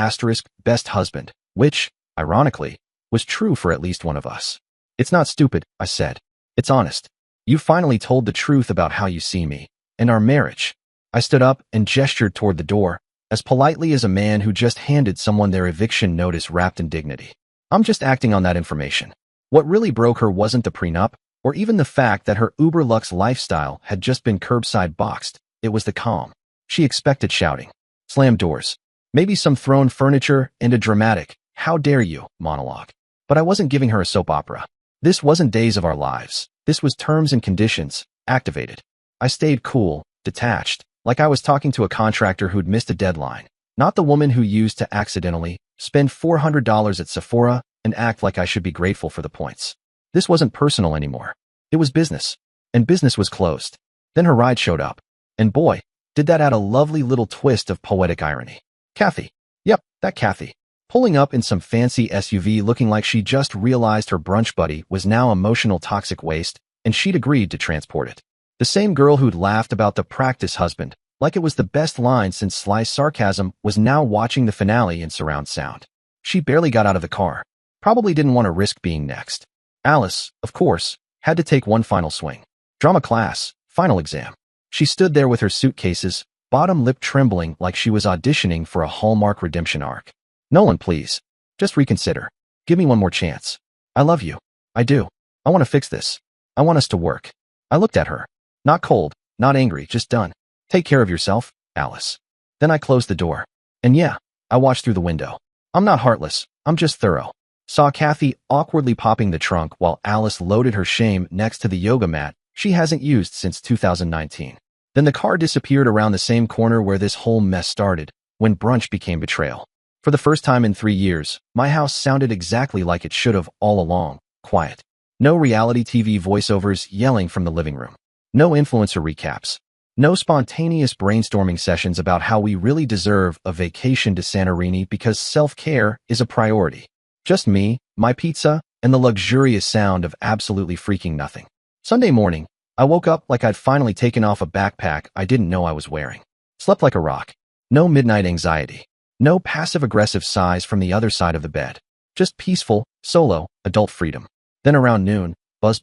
*best husband, which, ironically, was true for at least one of us. "It's not stupid," I said. "It's honest. You finally told the truth about how you see me and our marriage." I stood up and gestured toward the door, as politely as a man who just handed someone their eviction notice wrapped in dignity. "I'm just acting on that information." What really broke her wasn't the prenup, or even the fact that her uber luxe lifestyle had just been curbside boxed. It was the calm. She expected shouting, slammed doors, maybe some thrown furniture, and a dramatic, "How dare you" monologue. But I wasn't giving her a soap opera. This wasn't Days of Our Lives. This was terms and conditions, activated. I stayed cool, detached, like I was talking to a contractor who'd missed a deadline, not the woman who used to accidentally spend $400 at Sephora and act like I should be grateful for the points. This wasn't personal anymore. It was business. And business was closed. Then her ride showed up. And boy, did that add a lovely little twist of poetic irony. Kathy. Yep, that Kathy. Pulling up in some fancy SUV looking like she just realized her brunch buddy was now emotional toxic waste, and she'd agreed to transport it. The same girl who'd laughed about the practice husband, like it was the best line since Sly's sarcasm, was now watching the finale in surround sound. She barely got out of the car. Probably didn't want to risk being next. Alice, of course, had to take one final swing. Drama class, final exam. She stood there with her suitcases, bottom lip trembling like she was auditioning for a Hallmark redemption arc. "Nolan, please. Just reconsider. Give me one more chance. I love you. I do. I want to fix this. I want us to work." I looked at her. Not cold, not angry, just done. "Take care of yourself, Alice." Then I closed the door. And yeah, I watched through the window. I'm not heartless. I'm just thorough. Saw Kathy awkwardly popping the trunk while Alice loaded her shame next to the yoga mat she hasn't used since 2019. Then the car disappeared around the same corner where this whole mess started, when brunch became betrayal. For the first time in 3 years, my house sounded exactly like it should have all along, quiet. No reality TV voiceovers yelling from the living room. No influencer recaps. No spontaneous brainstorming sessions about how we really deserve a vacation to Santorini because self-care is a priority. Just me, my pizza, and the luxurious sound of absolutely freaking nothing. Sunday morning, I woke up like I'd finally taken off a backpack I didn't know I was wearing. Slept like a rock. No midnight anxiety. No passive-aggressive sighs from the other side of the bed. Just peaceful, solo, adult freedom. Then around noon, buzz.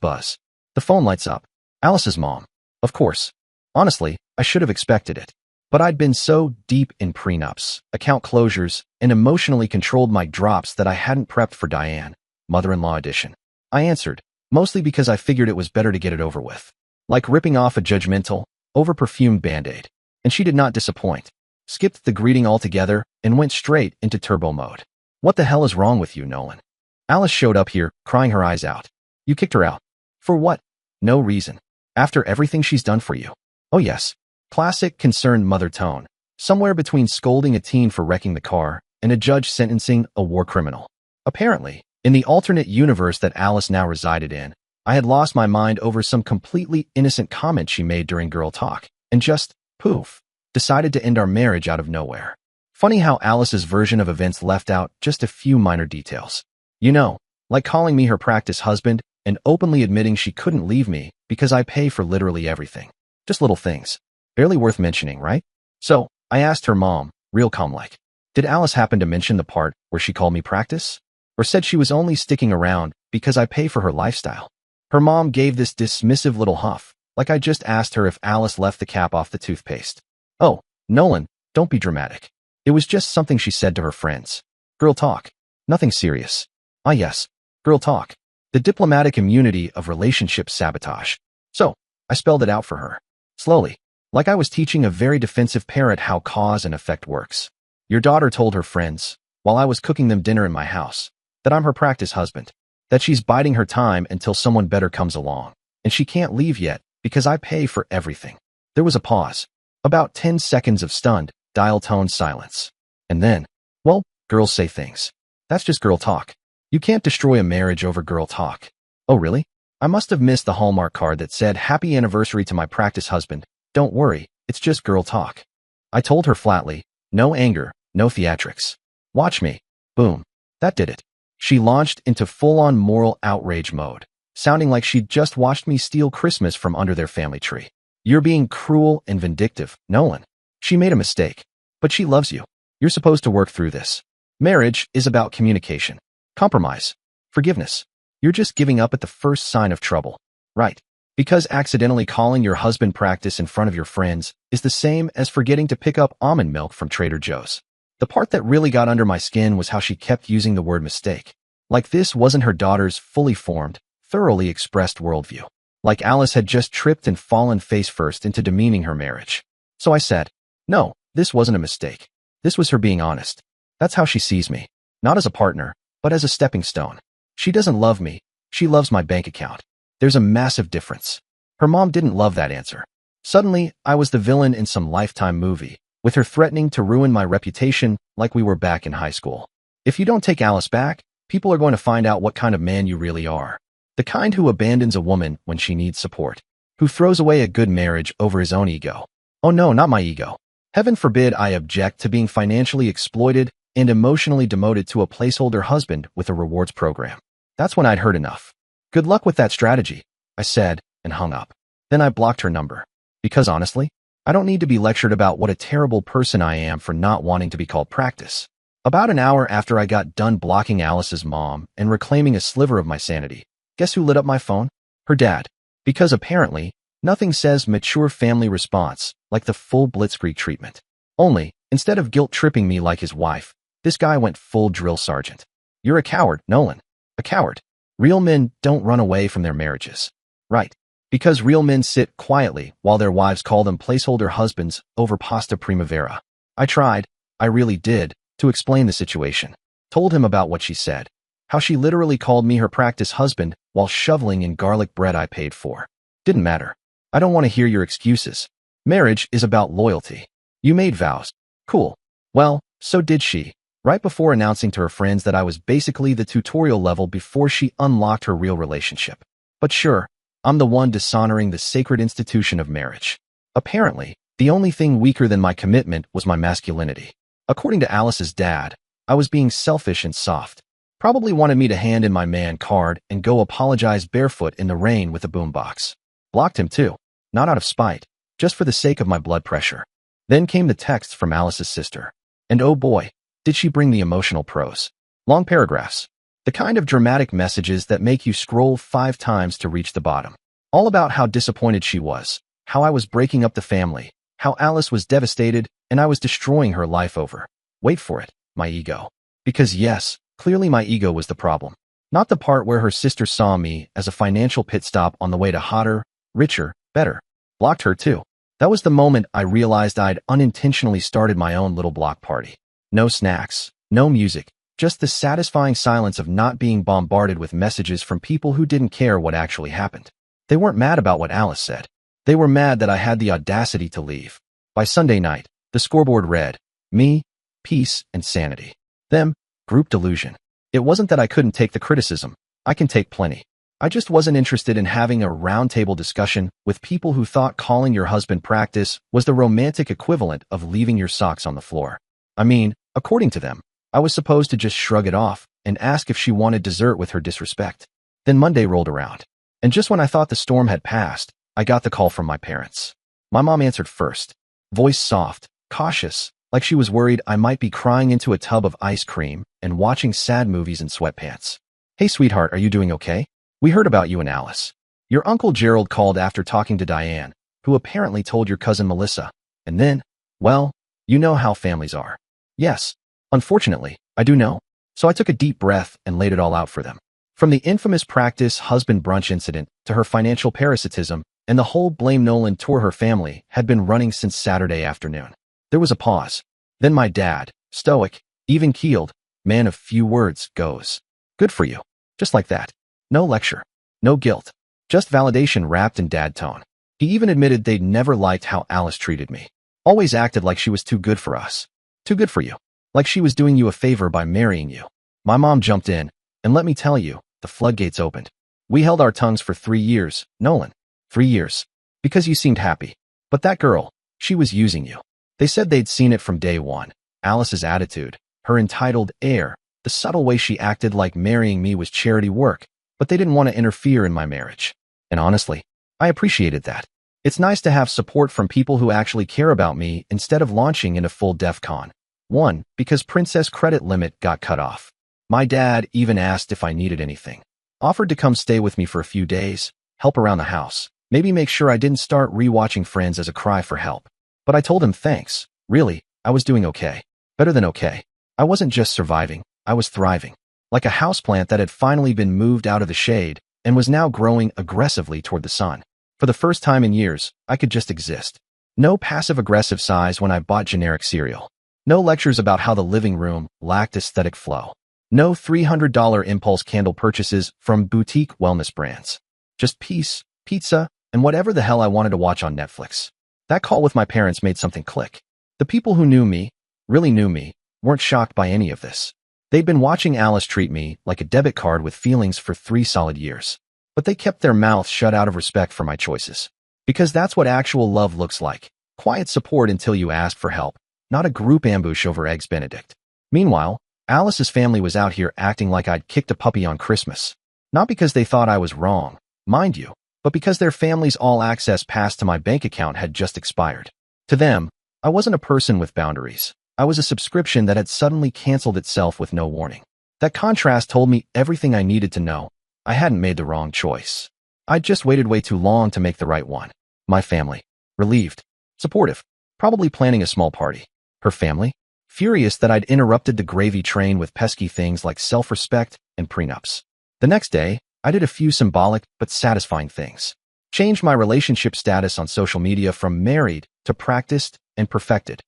The phone lights up. Alice's mom. Of course. Honestly, I should have expected it. But I'd been so deep in prenups, account closures, and emotionally controlled mic drops that I hadn't prepped for Diane, mother-in-law edition. I answered, mostly because I figured it was better to get it over with. Like ripping off a judgmental, over-perfumed Band-Aid. And she did not disappoint. Skipped the greeting altogether and went straight into turbo mode. What the hell is wrong with you, Nolan? Alice showed up here, crying her eyes out. You kicked her out. For what? No reason. After everything she's done for you. Oh yes. Classic concerned mother tone. Somewhere between scolding a teen for wrecking the car and a judge sentencing a war criminal. Apparently, in the alternate universe that Alice now resided in, I had lost my mind over some completely innocent comment she made during girl talk, and just, poof, decided to end our marriage out of nowhere. Funny how Alice's version of events left out just a few minor details. You know, like calling me her practice husband and openly admitting she couldn't leave me because I pay for literally everything. Just little things. Barely worth mentioning, right? So, I asked her mom, real calm-like, did Alice happen to mention the part where she called me practice? Or said she was only sticking around because I pay for her lifestyle? Her mom gave this dismissive little huff, like I just asked her if Alice left the cap off the toothpaste. Oh, Nolan, don't be dramatic. It was just something she said to her friends. Girl talk. Nothing serious. Ah yes, girl talk. The diplomatic immunity of relationship sabotage. So, I spelled it out for her. Slowly, like I was teaching a very defensive parent how cause and effect works. Your daughter told her friends, while I was cooking them dinner in my house, that I'm her practice husband, that she's biding her time until someone better comes along, and she can't leave yet because I pay for everything. There was a pause. About 10 seconds of stunned, dial-tone silence. And then, well, girls say things. That's just girl talk. You can't destroy a marriage over girl talk. Oh really? I must have missed the Hallmark card that said, Happy anniversary to my practice husband. Don't worry, it's just girl talk. I told her flatly, no anger, no theatrics. Watch me. Boom. That did it. She launched into full-on moral outrage mode, sounding like she'd just watched me steal Christmas from under their family tree. You're being cruel and vindictive, Nolan. She made a mistake. But she loves you. You're supposed to work through this. Marriage is about communication, compromise, forgiveness. You're just giving up at the first sign of trouble. Right. Because accidentally calling your husband practice in front of your friends is the same as forgetting to pick up almond milk from Trader Joe's. The part that really got under my skin was how she kept using the word mistake. Like this wasn't her daughter's fully formed, thoroughly expressed worldview. Like Alice had just tripped and fallen face first into demeaning her marriage. So I said, no, this wasn't a mistake. This was her being honest. That's how she sees me. Not as a partner, but as a stepping stone. She doesn't love me. She loves my bank account. There's a massive difference. Her mom didn't love that answer. Suddenly, I was the villain in some Lifetime movie, with her threatening to ruin my reputation like we were back in high school. If you don't take Alice back, people are going to find out what kind of man you really are. The kind who abandons a woman when she needs support. Who throws away a good marriage over his own ego. Oh no, not my ego. Heaven forbid I object to being financially exploited and emotionally demoted to a placeholder husband with a rewards program. That's when I'd heard enough. Good luck with that strategy, I said, and hung up. Then I blocked her number. Because honestly, I don't need to be lectured about what a terrible person I am for not wanting to be called practice. About an hour after I got done blocking Alice's mom and reclaiming a sliver of my sanity, guess who lit up my phone? Her dad. Because apparently, nothing says mature family response like the full blitzkrieg treatment. Only, instead of guilt-tripping me like his wife, this guy went full drill sergeant. You're a coward, Nolan. A coward. Real men don't run away from their marriages. Right. Because real men sit quietly while their wives call them placeholder husbands over pasta primavera. I tried, I really did, to explain the situation. Told him about what she said. How she literally called me her practice husband while shoveling in garlic bread I paid for. Didn't matter. I don't want to hear your excuses. Marriage is about loyalty. You made vows. Cool. Well, so did she. Right before announcing to her friends that I was basically the tutorial level before she unlocked her real relationship. But sure, I'm the one dishonoring the sacred institution of marriage. Apparently, the only thing weaker than my commitment was my masculinity. According to Alice's dad, I was being selfish and soft. Probably wanted me to hand in my man card and go apologize barefoot in the rain with a boombox. Blocked him too, not out of spite, just for the sake of my blood pressure. Then came the texts from Alice's sister. And oh boy, did she bring the emotional prose. Long paragraphs. The kind of dramatic messages that make you scroll 5 times to reach the bottom. All about how disappointed she was, how I was breaking up the family, how Alice was devastated and I was destroying her life over. Wait for it, my ego. Because yes, clearly my ego was the problem. Not the part where her sister saw me as a financial pit stop on the way to hotter, richer, better. Blocked her too. That was the moment I realized I'd unintentionally started my own little block party. No snacks, no music, just the satisfying silence of not being bombarded with messages from people who didn't care what actually happened. They weren't mad about what Alice said. They were mad that I had the audacity to leave. By Sunday night, the scoreboard read, me, peace, and sanity. Them, group delusion. It wasn't that I couldn't take the criticism. I can take plenty. I just wasn't interested in having a roundtable discussion with people who thought calling your husband practice was the romantic equivalent of leaving your socks on the floor. I mean, according to them, I was supposed to just shrug it off and ask if she wanted dessert with her disrespect. Then Monday rolled around. And just when I thought the storm had passed, I got the call from my parents. My mom answered first. Voice soft, cautious, like she was worried I might be crying into a tub of ice cream and watching sad movies in sweatpants. Hey sweetheart, are you doing okay? We heard about you and Alice. Your Uncle Gerald called after talking to Diane, who apparently told your cousin Melissa. And then, well, you know how families are. Yes, unfortunately, I do know. So I took a deep breath and laid it all out for them. From the infamous practice husband brunch incident to her financial parasitism, and the whole blame Nolan tour her family had been running since Saturday afternoon. There was a pause. Then my dad, stoic, even-keeled, man of few words, goes, "Good for you." Just like that. No lecture. No guilt. Just validation wrapped in dad tone. He even admitted they'd never liked how Alice treated me. Always acted like she was too good for us. Too good for you. Like she was doing you a favor by marrying you. My mom jumped in, and let me tell you, the floodgates opened. We held our tongues for 3 years, Nolan. 3 years. Because you seemed happy. But that girl, she was using you. They said they'd seen it from day one. Alice's attitude, her entitled air, the subtle way she acted like marrying me was charity work, but they didn't want to interfere in my marriage. And honestly, I appreciated that. It's nice to have support from people who actually care about me instead of launching into full DEFCON. 1, because Princess credit limit got cut off. My dad even asked if I needed anything. Offered to come stay with me for a few days, help around the house, maybe make sure I didn't start rewatching Friends as a cry for help. But I told him thanks. Really, I was doing okay. Better than okay. I wasn't just surviving, I was thriving. Like a houseplant that had finally been moved out of the shade and was now growing aggressively toward the sun. For the first time in years, I could just exist. No passive-aggressive sighs when I bought generic cereal. No lectures about how the living room lacked aesthetic flow. No $300 impulse candle purchases from boutique wellness brands. Just peace, pizza, and whatever the hell I wanted to watch on Netflix. That call with my parents made something click. The people who knew me, really knew me, weren't shocked by any of this. They'd been watching Alice treat me like a debit card with feelings for 3 solid years. But they kept their mouths shut out of respect for my choices. Because that's what actual love looks like. Quiet support until you ask for help, not a group ambush over Eggs Benedict. Meanwhile, Alice's family was out here acting like I'd kicked a puppy on Christmas. Not because they thought I was wrong, mind you, but because their family's all-access pass to my bank account had just expired. To them, I wasn't a person with boundaries. I was a subscription that had suddenly canceled itself with no warning. That contrast told me everything I needed to know. I hadn't made the wrong choice. I'd just waited way too long to make the right one. My family. Relieved. Supportive. Probably planning a small party. Her family. Furious that I'd interrupted the gravy train with pesky things like self-respect and prenups. The next day, I did a few symbolic but satisfying things. Changed my relationship status on social media from married to practiced and perfected.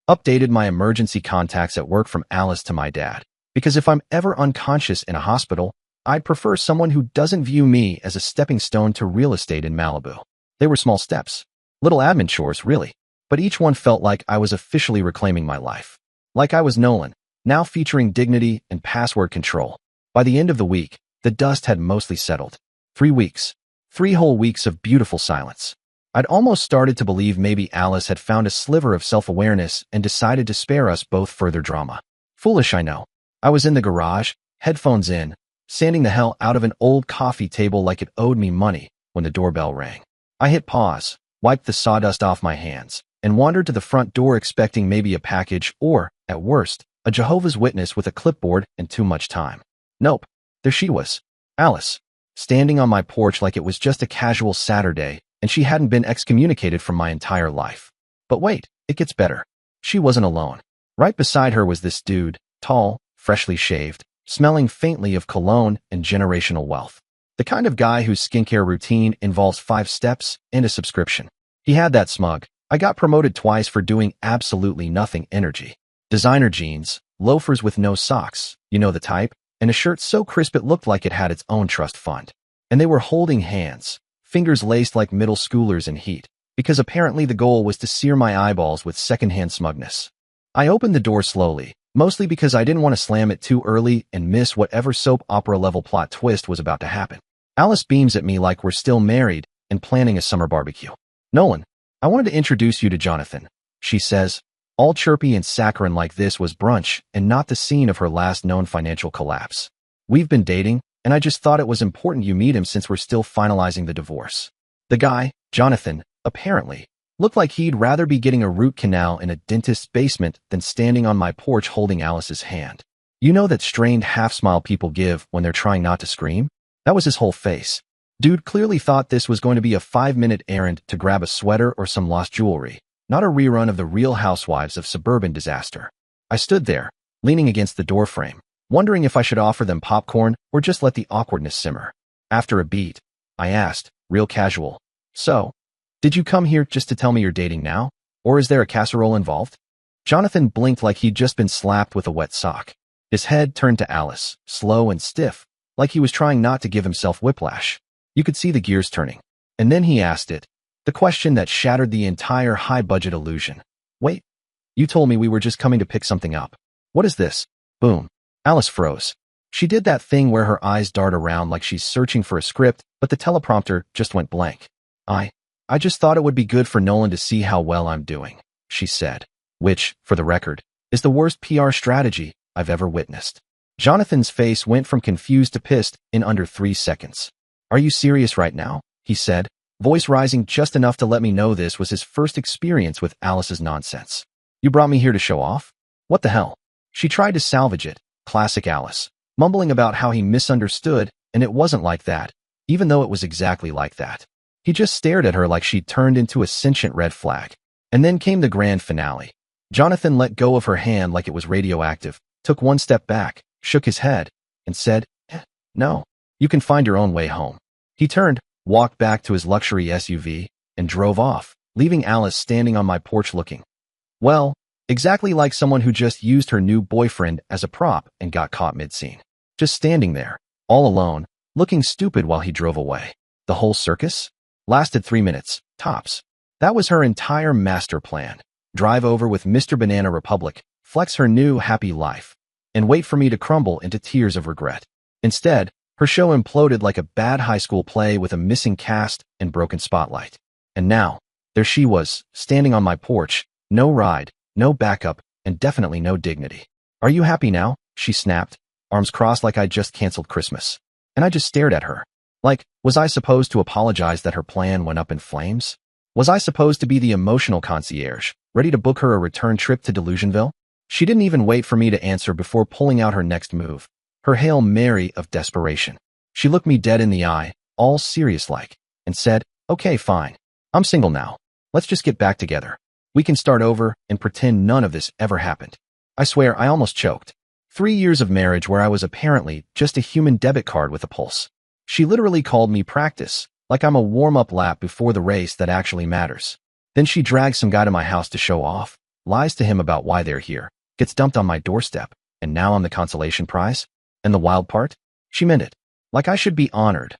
Updated my emergency contacts at work from Alice to my dad. Because if I'm ever unconscious in a hospital, I'd prefer someone who doesn't view me as a stepping stone to real estate in Malibu. They were small steps. Little admin chores, really. But each one felt like I was officially reclaiming my life. Like I was Nolan, now featuring dignity and password control. By the end of the week, the dust had mostly settled. 3 weeks. 3 whole weeks of beautiful silence. I'd almost started to believe maybe Alice had found a sliver of self-awareness and decided to spare us both further drama. Foolish, I know. I was in the garage, headphones in, sanding the hell out of an old coffee table like it owed me money when the doorbell rang. I hit pause, wiped the sawdust off my hands, and wandered to the front door expecting maybe a package or, at worst, a Jehovah's Witness with a clipboard and too much time. Nope. There she was. Alice. Standing on my porch like it was just a casual Saturday, and she hadn't been excommunicated from my entire life. But wait, it gets better. She wasn't alone. Right beside her was this dude, tall, freshly shaved, smelling faintly of cologne and generational wealth. The kind of guy whose skincare routine involves 5 steps and a subscription. He had that smug, I got promoted twice for doing absolutely nothing energy. Designer jeans, loafers with no socks, you know the type, and a shirt so crisp it looked like it had its own trust fund. And they were holding hands, fingers laced like middle schoolers in heat, because apparently the goal was to sear my eyeballs with secondhand smugness. I opened the door slowly, mostly because I didn't want to slam it too early and miss whatever soap opera-level plot twist was about to happen. Alice beams at me like we're still married and planning a summer barbecue. Nolan, I wanted to introduce you to Jonathan, she says. All chirpy and saccharine like this was brunch and not the scene of her last known financial collapse. We've been dating, and I just thought it was important you meet him since we're still finalizing the divorce. The guy, Jonathan, apparently, looked like he'd rather be getting a root canal in a dentist's basement than standing on my porch holding Alice's hand. You know that strained half-smile people give when they're trying not to scream? That was his whole face. Dude clearly thought this was going to be a 5-minute errand to grab a sweater or some lost jewelry, not a rerun of the Real Housewives of Suburban Disaster. I stood there, leaning against the doorframe, wondering if I should offer them popcorn or just let the awkwardness simmer. After a beat, I asked, real casual, so, did you come here just to tell me you're dating now? Or is there a casserole involved? Jonathan blinked like he'd just been slapped with a wet sock. His head turned to Alice, slow and stiff, like he was trying not to give himself whiplash. You could see the gears turning. And then he asked it, the question that shattered the entire high-budget illusion. Wait, you told me we were just coming to pick something up. What is this? Boom. Alice froze. She did that thing where her eyes dart around like she's searching for a script, but the teleprompter just went blank. I just thought it would be good for Nolan to see how well I'm doing, she said, which, for the record, is the worst PR strategy I've ever witnessed. Jonathan's face went from confused to pissed in under 3 seconds. Are you serious right now? He said, voice rising just enough to let me know this was his first experience with Alice's nonsense. You brought me here to show off? What the hell? She tried to salvage it, classic Alice, mumbling about how he misunderstood, and it wasn't like that, even though it was exactly like that. He just stared at her like she'd turned into a sentient red flag. And then came the grand finale. Jonathan let go of her hand like it was radioactive, took 1 step back, shook his head, and said, no, you can find your own way home. He turned, walked back to his luxury SUV, and drove off, leaving Alice standing on my porch looking, well, exactly like someone who just used her new boyfriend as a prop and got caught mid-scene. Just standing there, all alone, looking stupid while he drove away. The whole circus? Lasted 3 minutes, tops. That was her entire master plan. Drive over with Mr. Banana Republic, flex her new happy life, and wait for me to crumble into tears of regret. Instead, her show imploded like a bad high school play with a missing cast and broken spotlight. And now, there she was, standing on my porch, no ride, no backup, and definitely no dignity. Are you happy now? She snapped, arms crossed like I'd just canceled Christmas. And I just stared at her. Like, was I supposed to apologize that her plan went up in flames? Was I supposed to be the emotional concierge, ready to book her a return trip to Delusionville? She didn't even wait for me to answer before pulling out her next move, her Hail Mary of desperation. She looked me dead in the eye, all serious-like, and said, okay, fine. I'm single now. Let's just get back together. We can start over and pretend none of this ever happened. I swear I almost choked. 3 years of marriage where I was apparently just a human debit card with a pulse. She literally called me practice, like I'm a warm-up lap before the race that actually matters. Then she drags some guy to my house to show off, lies to him about why they're here, gets dumped on my doorstep, and now I'm the consolation prize? And the wild part? She meant it. Like I should be honored,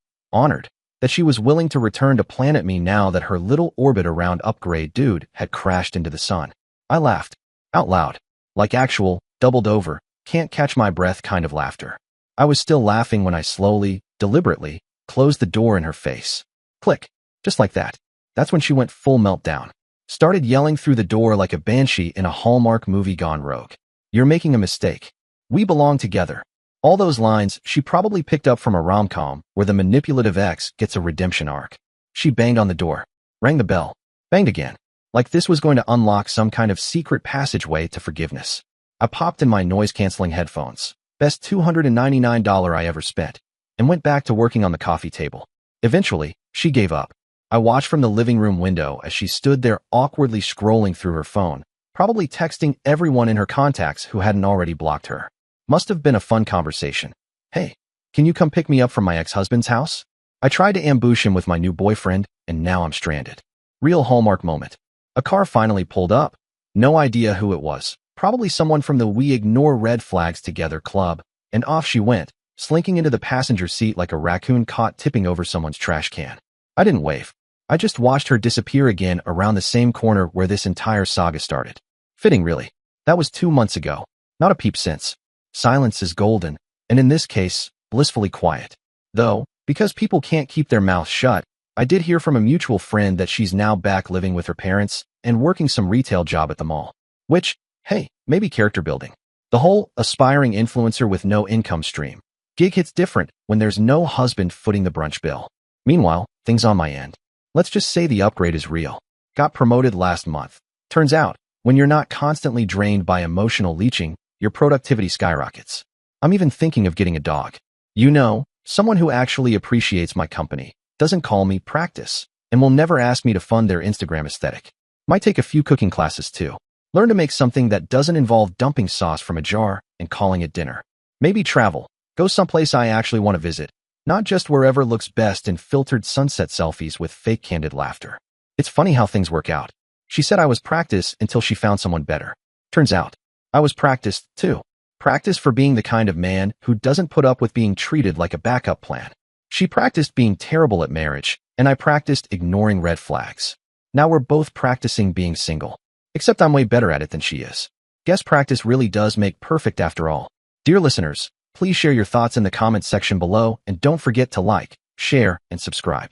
that she was willing to return to planet me now that her little orbit around upgrade dude had crashed into the sun. I laughed, out loud, like actual, doubled over, can't catch my breath kind of laughter. I was still laughing when I slowly, deliberately, closed the door in her face. Click, just like that. That's when she went full meltdown. Started yelling through the door like a banshee in a Hallmark movie gone rogue. You're making a mistake. We belong together. All those lines she probably picked up from a rom-com where the manipulative ex gets a redemption arc. She banged on the door, rang the bell, banged again, like this was going to unlock some kind of secret passageway to forgiveness. I popped in my noise-canceling headphones, best $299 I ever spent, and went back to working on the coffee table. Eventually, she gave up. I watched from the living room window as she stood there awkwardly scrolling through her phone, probably texting everyone in her contacts who hadn't already blocked her. Must have been a fun conversation. Hey, can you come pick me up from my ex-husband's house? I tried to ambush him with my new boyfriend, and now I'm stranded. Real Hallmark moment. A car finally pulled up. No idea who it was. Probably someone from the We Ignore Red Flags Together club, and off she went, slinking into the passenger seat like a raccoon caught tipping over someone's trash can. I didn't wave. I just watched her disappear again around the same corner where this entire saga started. Fitting, really. That was 2 months ago. Not a peep since. Silence is golden, and in this case, blissfully quiet. Though, because people can't keep their mouths shut, I did hear from a mutual friend that she's now back living with her parents and working some retail job at the mall. Which, hey, maybe character building. The whole aspiring influencer with no income stream gig hits different when there's no husband footing the brunch bill. Meanwhile, things on my end. Let's just say the upgrade is real. Got promoted last month. Turns out, when you're not constantly drained by emotional leeching, your productivity skyrockets. I'm even thinking of getting a dog. You know, someone who actually appreciates my company, doesn't call me practice, and will never ask me to fund their Instagram aesthetic. Might take a few cooking classes too. Learn to make something that doesn't involve dumping sauce from a jar and calling it dinner. Maybe travel. Go someplace I actually want to visit. Not just wherever looks best in filtered sunset selfies with fake candid laughter. It's funny how things work out. She said I was practice until she found someone better. Turns out, I was practiced too. Practice for being the kind of man who doesn't put up with being treated like a backup plan. She practiced being terrible at marriage, and I practiced ignoring red flags. Now we're both practicing being single. Except I'm way better at it than she is. Guess practice really does make perfect after all. Dear listeners, please share your thoughts in the comments section below and don't forget to like, share, and subscribe.